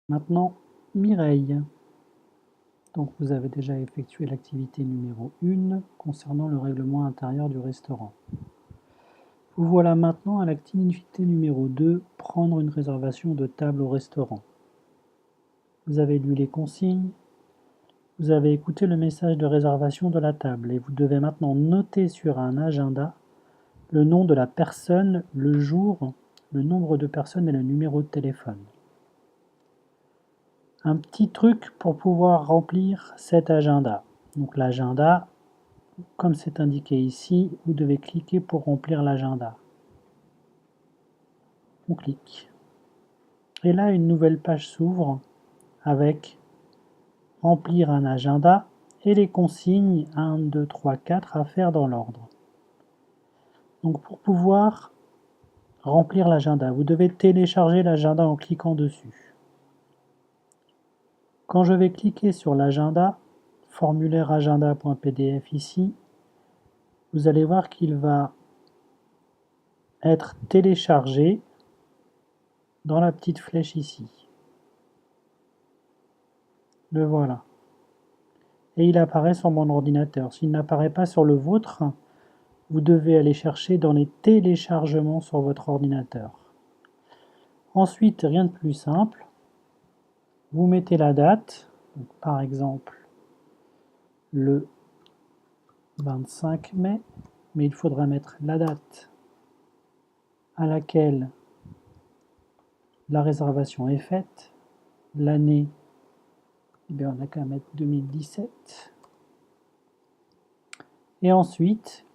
Maintenant, Mireille. Donc vous avez déjà effectué l'activité numéro 1 concernant le règlement intérieur du restaurant. Vous voilà maintenant à l'activité numéro 2, prendre une réservation de table au restaurant. Vous avez lu les consignes, vous avez écouté le message de réservation de la table et vous devez maintenant noter sur un agenda le nom de la personne, le jour, le nombre de personnes et le numéro de téléphone. Un petit truc pour pouvoir remplir cet agenda. Donc l'agenda, comme c'est indiqué ici, vous devez cliquer pour remplir l'agenda. On clique. Et là, une nouvelle page s'ouvre avec remplir un agenda et les consignes 1, 2, 3, 4 à faire dans l'ordre. Donc pour pouvoir remplir l'agenda, vous devez télécharger l'agenda en cliquant dessus. Quand je vais cliquer sur l'agenda, formulaire agenda.pdf ici, vous allez voir qu'il va être téléchargé dans la petite flèche ici. Le voilà. Et il apparaît sur mon ordinateur. S'il n'apparaît pas sur le vôtre, vous devez aller chercher dans les téléchargements sur votre ordinateur. Ensuite, rien de plus simple, vous mettez la date, donc par exemple le 25 mai, mais il faudra mettre la date à laquelle la réservation est faite, l'année, eh bien on n'a qu'à mettre 2017, et ensuite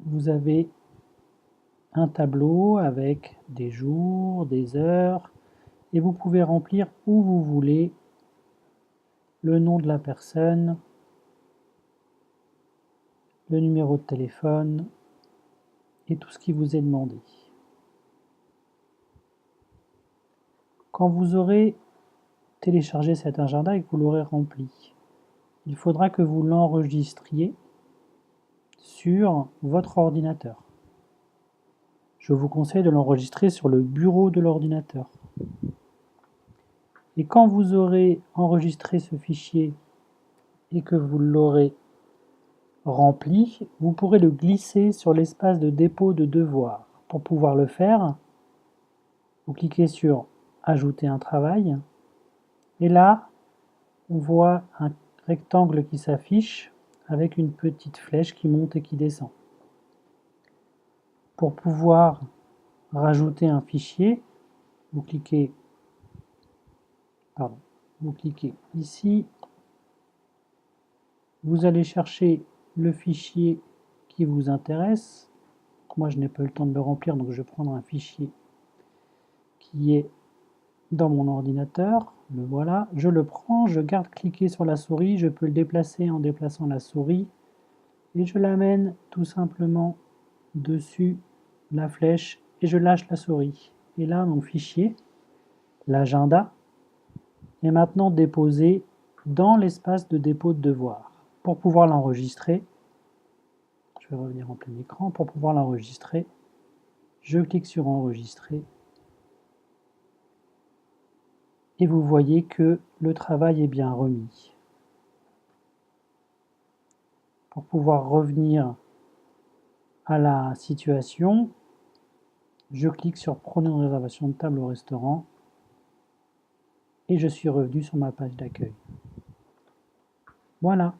vous avez un tableau avec des jours, des heures, et vous pouvez remplir où vous voulez le nom de la personne, le numéro de téléphone et tout ce qui vous est demandé. Quand vous aurez téléchargé cet agenda et que vous l'aurez rempli, il faudra que vous l'enregistriez sur votre ordinateur. Je vous conseille de l'enregistrer sur le bureau de l'ordinateur. Et quand vous aurez enregistré ce fichier et que vous l'aurez rempli, vous pourrez le glisser sur l'espace de dépôt de devoirs. Pour pouvoir le faire, vous cliquez sur Ajouter un travail et là, on voit un rectangle qui s'affiche avec une petite flèche qui monte et qui descend. Pour pouvoir rajouter un fichier, vous cliquez ici, vous allez chercher le fichier qui vous intéresse. Moi, je n'ai pas eu le temps de le remplir, donc je vais prendre un fichier qui est dans mon ordinateur. Le voilà, je le prends, je garde cliquer sur la souris, je peux le déplacer en déplaçant la souris et je l'amène tout simplement dessus la flèche et je lâche la souris. Et là, mon fichier, l'agenda, est maintenant déposé dans l'espace de dépôt de devoirs. Pour pouvoir l'enregistrer, je vais revenir en plein écran, pour pouvoir l'enregistrer, je clique sur enregistrer et vous voyez que le travail est bien remis. Pour pouvoir revenir à la situation, je clique sur prendre une réservation de table au restaurant et je suis revenu sur ma page d'accueil. Voilà.